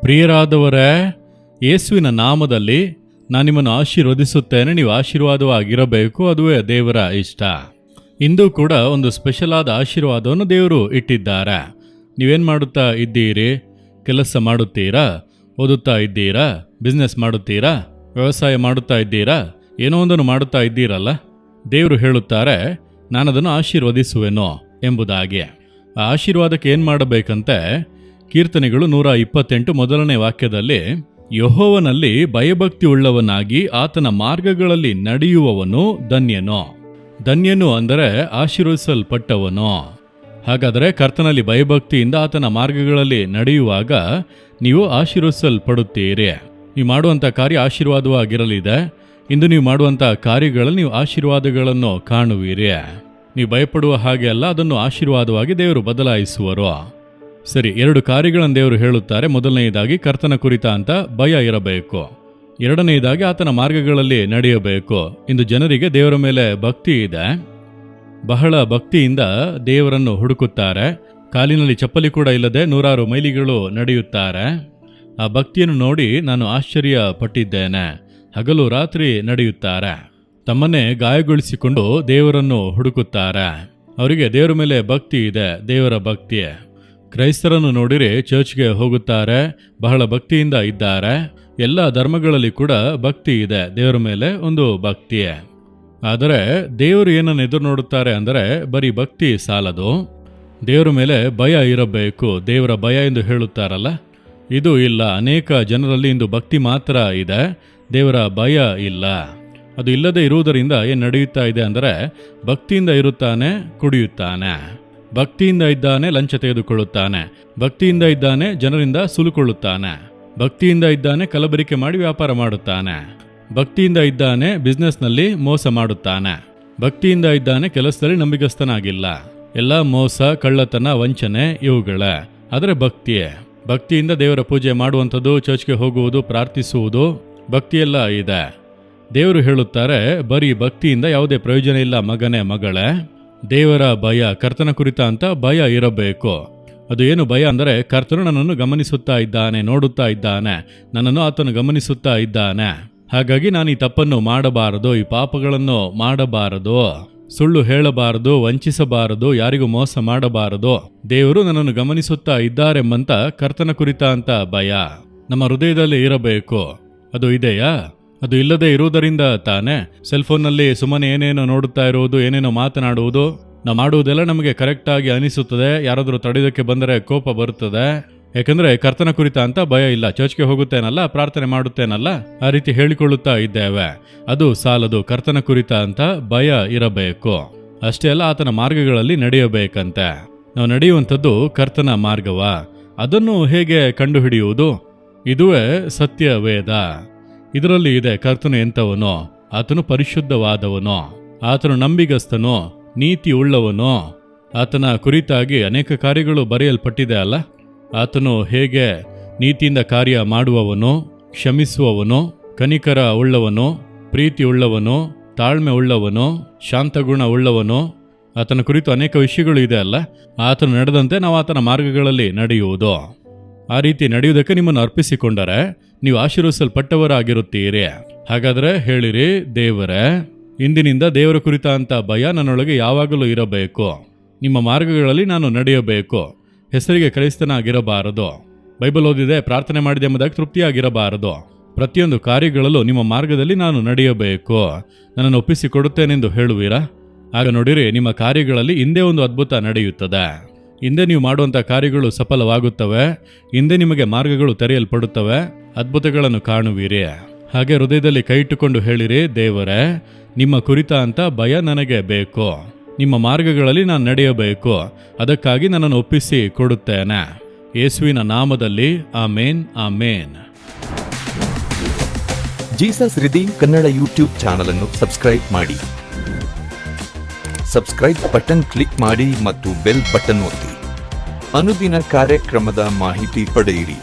ಪ್ರಿಯರಾದವರೇ, ಯೇಸುವಿನ ನಾಮದಲ್ಲಿ ನಾನು ನಿಮ್ಮನ್ನು ಆಶೀರ್ವದಿಸುತ್ತೇನೆ. ನೀವು ಆಶೀರ್ವಾದವಾಗಿರಬೇಕು, ಅದುವೇ ದೇವರ ಇಷ್ಟ. ಇಂದು ಕೂಡ ಒಂದು ಸ್ಪೆಷಲ್ ಆದ ಆಶೀರ್ವಾದವನ್ನು ದೇವರು ಇಟ್ಟಿದ್ದಾರೆ. ನೀವೇನು ಮಾಡುತ್ತಾ ಇದ್ದೀರಿ? ಕೆಲಸ ಮಾಡುತ್ತೀರಾ? ಓದುತ್ತಾ ಇದ್ದೀರಾ? ಬಿಸ್ನೆಸ್ ಮಾಡುತ್ತೀರಾ? ವ್ಯವಸಾಯ ಮಾಡುತ್ತಾ ಇದ್ದೀರಾ? ಏನೋ ಒಂದನ್ನು ಮಾಡುತ್ತಾ ಇದ್ದೀರಲ್ಲ, ದೇವರು ಹೇಳುತ್ತಾರೆ ನಾನು ಅದನ್ನು ಆಶೀರ್ವದಿಸುವೆನೋ ಎಂಬುದಾಗಿ. ಆ ಆಶೀರ್ವಾದಕ್ಕೆ ಏನು ಮಾಡಬೇಕಂತೆ? ಕೀರ್ತನೆಗಳು 128 ಮೊದಲನೇ ವಾಕ್ಯದಲ್ಲಿ, ಯೆಹೋವನಲ್ಲಿ ಭಯಭಕ್ತಿ ಉಳ್ಳವನಾಗಿ ಆತನ ಮಾರ್ಗಗಳಲ್ಲಿ ನಡೆಯುವವನು ಧನ್ಯನು. ಧನ್ಯನು ಅಂದರೆ ಆಶೀರ್ವದಿಸಲ್ಪಟ್ಟವನು. ಹಾಗಾದರೆ ಕರ್ತನಲ್ಲಿ ಭಯಭಕ್ತಿಯಿಂದ ಆತನ ಮಾರ್ಗಗಳಲ್ಲಿ ನಡೆಯುವಾಗ ನೀವು ಆಶೀರ್ವದಿಸಲ್ಪಡುತ್ತೀರಿ. ನೀವು ಮಾಡುವಂಥ ಕಾರ್ಯ ಆಶೀರ್ವಾದವಾಗಿರಲಿದೆ. ಇಂದು ನೀವು ಮಾಡುವಂಥ ಕಾರ್ಯಗಳಲ್ಲಿ ನೀವು ಆಶೀರ್ವಾದಗಳನ್ನು ಕಾಣುವಿರಿ. ನೀವು ಭಯಪಡುವ ಹಾಗೆ ಅಲ್ಲ, ಅದನ್ನು ಆಶೀರ್ವಾದವಾಗಿ ದೇವರು ಬದಲಾಯಿಸುವರು. ಸರಿ, 2 ಕಾರ್ಯಗಳನ್ನು ದೇವರು ಹೇಳುತ್ತಾರೆ. ಮೊದಲನೆಯದಾಗಿ ಕರ್ತನ ಕುರಿತ ಅಂತ ಭಯ ಇರಬೇಕು. ಎರಡನೆಯದಾಗಿ ಆತನ ಮಾರ್ಗಗಳಲ್ಲಿ ನಡೆಯಬೇಕು. ಇಂದು ಜನರಿಗೆ ದೇವರ ಮೇಲೆ ಭಕ್ತಿ ಇದೆ. ಬಹಳ ಭಕ್ತಿಯಿಂದ ದೇವರನ್ನು ಹುಡುಕುತ್ತಾರೆ. ಕಾಲಿನಲ್ಲಿ ಚಪ್ಪಲಿ ಕೂಡ ಇಲ್ಲದೆ 100 ಮೈಲಿಗಳು ನಡೆಯುತ್ತಾರೆ. ಆ ಭಕ್ತಿಯನ್ನು ನೋಡಿ ನಾನು ಆಶ್ಚರ್ಯ ಪಟ್ಟಿದ್ದೇನೆ. ಹಗಲು ರಾತ್ರಿ ನಡೆಯುತ್ತಾರೆ. ತಮ್ಮನ್ನೇ ಗಾಯಗೊಳಿಸಿಕೊಂಡು ದೇವರನ್ನು ಹುಡುಕುತ್ತಾರೆ. ಅವರಿಗೆ ದೇವರ ಮೇಲೆ ಭಕ್ತಿ ಇದೆ, ದೇವರ ಭಕ್ತಿ. ಕ್ರೈಸ್ತರನ್ನು ನೋಡಿರಿ, ಚರ್ಚ್ಗೆ ಹೋಗುತ್ತಾರೆ, ಬಹಳ ಭಕ್ತಿಯಿಂದ ಇದ್ದಾರೆ. ಎಲ್ಲ ಧರ್ಮಗಳಲ್ಲಿ ಕೂಡ ಭಕ್ತಿ ಇದೆ, ದೇವರ ಮೇಲೆ ಒಂದು ಭಕ್ತಿ. ಆದರೆ ದೇವರು ಏನನ್ನು ಎದುರು ನೋಡುತ್ತಾರೆ ಅಂದರೆ ಬರೀ ಭಕ್ತಿ ಸಾಲದು, ದೇವರ ಮೇಲೆ ಭಯ ಇರಬೇಕು. ದೇವರ ಭಯ ಎಂದು ಹೇಳುತ್ತಾರಲ್ಲ, ಇದು ಇಲ್ಲ. ಅನೇಕ ಜನರಲ್ಲಿ ಇಂದು ಭಕ್ತಿ ಮಾತ್ರ ಇದೆ, ದೇವರ ಭಯ ಇಲ್ಲ. ಅದು ಇಲ್ಲದೆ ಇರುವುದರಿಂದ ಏನು ನಡೆಯುತ್ತಾ ಇದೆ ಅಂದರೆ, ಭಕ್ತಿಯಿಂದ ಇರುತ್ತಾನೆ, ಕುಡಿಯುತ್ತಾನೆ. ಭಕ್ತಿಯಿಂದ ಇದ್ದಾನೆ, ಲಂಚ ತೆಗೆದುಕೊಳ್ಳುತ್ತಾನೆ. ಭಕ್ತಿಯಿಂದ ಇದ್ದಾನೆ, ಜನರಿಂದ ಸುಲುಕೊಳ್ಳುತ್ತಾನೆ. ಭಕ್ತಿಯಿಂದ ಇದ್ದಾನೆ, ಕಲಬೆರಕೆ ಮಾಡಿ ವ್ಯಾಪಾರ ಮಾಡುತ್ತಾನೆ. ಭಕ್ತಿಯಿಂದ ಇದ್ದಾನೆ, ಬಿಸ್ನೆಸ್ನಲ್ಲಿ ಮೋಸ ಮಾಡುತ್ತಾನೆ. ಭಕ್ತಿಯಿಂದ ಇದ್ದಾನೆ, ಕೆಲಸದಲ್ಲಿ ನಂಬಿಗಸ್ತನಾಗಿಲ್ಲ. ಎಲ್ಲ ಮೋಸ, ಕಳ್ಳತನ, ವಂಚನೆ ಇವುಗಳೇ. ಆದರೆ ಭಕ್ತಿಯಿಂದ ದೇವರ ಪೂಜೆ ಮಾಡುವಂಥದ್ದು, ಚರ್ಚ್ಗೆ ಹೋಗುವುದು, ಪ್ರಾರ್ಥಿಸುವುದು, ಭಕ್ತಿಯೆಲ್ಲ ಇದೆ. ದೇವರು ಹೇಳುತ್ತಾರೆ ಬರೀ ಭಕ್ತಿಯಿಂದ ಯಾವುದೇ ಪ್ರಯೋಜನ ಇಲ್ಲ ಮಗನೇ, ಮಗಳೇ. ದೇವರ ಭಯ, ಕರ್ತನ ಕುರಿತ ಅಂತ ಭಯ ಇರಬೇಕು. ಅದು ಏನು ಭಯ ಅಂದರೆ, ಕರ್ತನು ನನ್ನನ್ನು ಗಮನಿಸುತ್ತಾ ಇದ್ದಾನೆ, ನೋಡುತ್ತಾ ಇದ್ದಾನೆ, ನನ್ನನ್ನು ಆತನು ಗಮನಿಸುತ್ತಾ ಇದ್ದಾನೆ. ಹಾಗಾಗಿ ನಾನು ಈ ತಪ್ಪನ್ನು ಮಾಡಬಾರದು, ಈ ಪಾಪಗಳನ್ನು ಮಾಡಬಾರದು, ಸುಳ್ಳು ಹೇಳಬಾರದು, ವಂಚಿಸಬಾರದು, ಯಾರಿಗೂ ಮೋಸ ಮಾಡಬಾರದು. ದೇವರು ನನ್ನನ್ನು ಗಮನಿಸುತ್ತಾ ಇದ್ದಾರೆಂಬಂತ ಕರ್ತನ ಕುರಿತ ಅಂತ ಭಯ ನಮ್ಮ ಹೃದಯದಲ್ಲಿ ಇರಬೇಕು. ಅದು ಇದೆಯಾ? ಅದು ಇಲ್ಲದೆ ಇರುವುದರಿಂದ ತಾನೇ ಸೆಲ್ಫೋನ್ನಲ್ಲಿ ಸುಮ್ಮನೆ ಏನೇನೋ ನೋಡುತ್ತಾ ಇರುವುದು, ಏನೇನೋ ಮಾತನಾಡುವುದು. ನಾವು ಮಾಡುವುದೆಲ್ಲ ನಮಗೆ ಕರೆಕ್ಟಾಗಿ ಅನಿಸುತ್ತದೆ. ಯಾರಾದರೂ ತಡೆಯೋದಕ್ಕೆ ಬಂದರೆ ಕೋಪ ಬರುತ್ತದೆ. ಯಾಕಂದರೆ ಕರ್ತನ ಕುರಿತ ಅಂತ ಭಯ ಇಲ್ಲ. ಚರ್ಚ್ಗೆ ಹೋಗುತ್ತೇನಲ್ಲ, ಪ್ರಾರ್ಥನೆ ಮಾಡುತ್ತೇನಲ್ಲ, ಆ ರೀತಿ ಹೇಳಿಕೊಳ್ಳುತ್ತಾ ಇದ್ದೇವೆ. ಅದು ಸಾಲದು. ಕರ್ತನ ಕುರಿತ ಅಂತ ಭಯ ಇರಬೇಕು. ಅಷ್ಟೇ ಅಲ್ಲ, ಆತನ ಮಾರ್ಗಗಳಲ್ಲಿ ನಡೆಯಬೇಕಂತೆ. ನಾವು ನಡೆಯುವಂಥದ್ದು ಕರ್ತನ ಮಾರ್ಗವ. ಅದನ್ನು ಹೇಗೆ ಕಂಡುಹಿಡಿಯುವುದು? ಇದುವೇ ಸತ್ಯ ವೇದ. ಇದರಲ್ಲಿ ಇದೆ ಕರ್ತನು ಎಂಥವನೋ, ಆತನು ಪರಿಶುದ್ಧವಾದವನೋ, ಆತನು ನಂಬಿಗಸ್ತನೋ, ನೀತಿ ಉಳ್ಳವನೋ. ಆತನ ಕುರಿತಾಗಿ ಅನೇಕ ಕಾರ್ಯಗಳು ಬರೆಯಲ್ಪಟ್ಟಿದೆ ಅಲ್ಲ. ಆತನು ಹೇಗೆ ನೀತಿಯಿಂದ ಕಾರ್ಯ ಮಾಡುವವನೋ, ಕ್ಷಮಿಸುವವನೋ, ಕನಿಕರ ಉಳ್ಳವನೋ, ಪ್ರೀತಿ ಉಳ್ಳವನೋ, ತಾಳ್ಮೆ ಉಳ್ಳವನೋ, ಶಾಂತಗುಣ ಉಳ್ಳವನೋ. ಆತನ ಕುರಿತು ಅನೇಕ ವಿಷಯಗಳು ಇದೆ ಅಲ್ಲ. ಆತನು ನಡೆದಂತೆ ನಾವು ಆತನ ಮಾರ್ಗಗಳಲ್ಲಿ ನಡೆಯುವುದು. ಆ ರೀತಿ ನಡೆಯುವುದಕ್ಕೆ ನಿಮ್ಮನ್ನು ಅರ್ಪಿಸಿಕೊಂಡರೆ ನೀವು ಆಶೀರ್ವದಿಸಲ್ಪಟ್ಟವರಾಗಿರುತ್ತೀರಿ. ಹಾಗಾದರೆ ಹೇಳಿರಿ, ದೇವರೇ, ಇಂದಿನಿಂದ ದೇವರ ಕುರಿತ ಅಂತ ಭಯ ನನ್ನೊಳಗೆ ಯಾವಾಗಲೂ ಇರಬೇಕು. ನಿಮ್ಮ ಮಾರ್ಗಗಳಲ್ಲಿ ನಾನು ನಡೆಯಬೇಕು. ಹೆಸರಿಗೆ ಕ್ರೈಸ್ತನಾಗಿರಬಾರದು. ಬೈಬಲ್ ಓದಿದೆ, ಪ್ರಾರ್ಥನೆ ಮಾಡಿದೆ ಎಂಬುದಾಗಿ ತೃಪ್ತಿಯಾಗಿರಬಾರದು. ಪ್ರತಿಯೊಂದು ಕಾರ್ಯಗಳಲ್ಲೂ ನಿಮ್ಮ ಮಾರ್ಗದಲ್ಲಿ ನಾನು ನಡೆಯಬೇಕು. ನನ್ನನ್ನು ಒಪ್ಪಿಸಿಕೊಡುತ್ತೇನೆಂದು ಹೇಳುವಿರಾ? ಆಗ ನೋಡಿರಿ, ನಿಮ್ಮ ಕಾರ್ಯಗಳಲ್ಲಿ ಹಿಂದೆ ಒಂದು ಅದ್ಭುತ ನಡೆಯುತ್ತದೆ. ಹಿಂದೆ ನೀವು ಮಾಡುವಂಥ ಕಾರ್ಯಗಳು ಸಫಲವಾಗುತ್ತವೆ. ಹಿಂದೆ ನಿಮಗೆ ಮಾರ್ಗಗಳು ತೆರೆಯಲ್ಪಡುತ್ತವೆ, ಅದ್ಭುತಗಳನ್ನು ಕಾಣುವಿರಿ. ಹಾಗೆ ಹೃದಯದಲ್ಲಿ ಕೈ ಇಟ್ಟುಕೊಂಡು ಹೇಳಿರಿ, ದೇವರೇ, ನಿಮ್ಮ ಕುರಿತ ಅಂತ ಭಯ ನನಗೆ ಬೇಕು. ನಿಮ್ಮ ಮಾರ್ಗಗಳಲ್ಲಿ ನಾನು ನಡೆಯಬೇಕು. ಅದಕ್ಕಾಗಿ ನನ್ನನ್ನು ಒಪ್ಪಿಸಿ ಕೊಡುತ್ತೇನೆ. ಯೇಸುವಿನ ನಾಮದಲ್ಲಿ ಆಮೇನ್, ಆಮೇನ್. ಜೀಸಸ್ ರಿದೀಮ್ ಕನ್ನಡ ಯೂಟ್ಯೂಬ್ ಚಾನಲ್ ಅನ್ನು ಸಬ್ಸ್ಕ್ರೈಬ್ ಮಾಡಿ. ಸಬ್ಸ್ಕ್ರೈಬ್ ಬಟನ್ ಕ್ಲಿಕ್ ಮಾಡಿ ಮತ್ತು ಬೆಲ್ ಬಟನ್ ಒತ್ತಿ. ಅನುದಿನ ಕಾರ್ಯಕ್ರಮದ ಮಾಹಿತಿ ಪಡೆಯಿರಿ.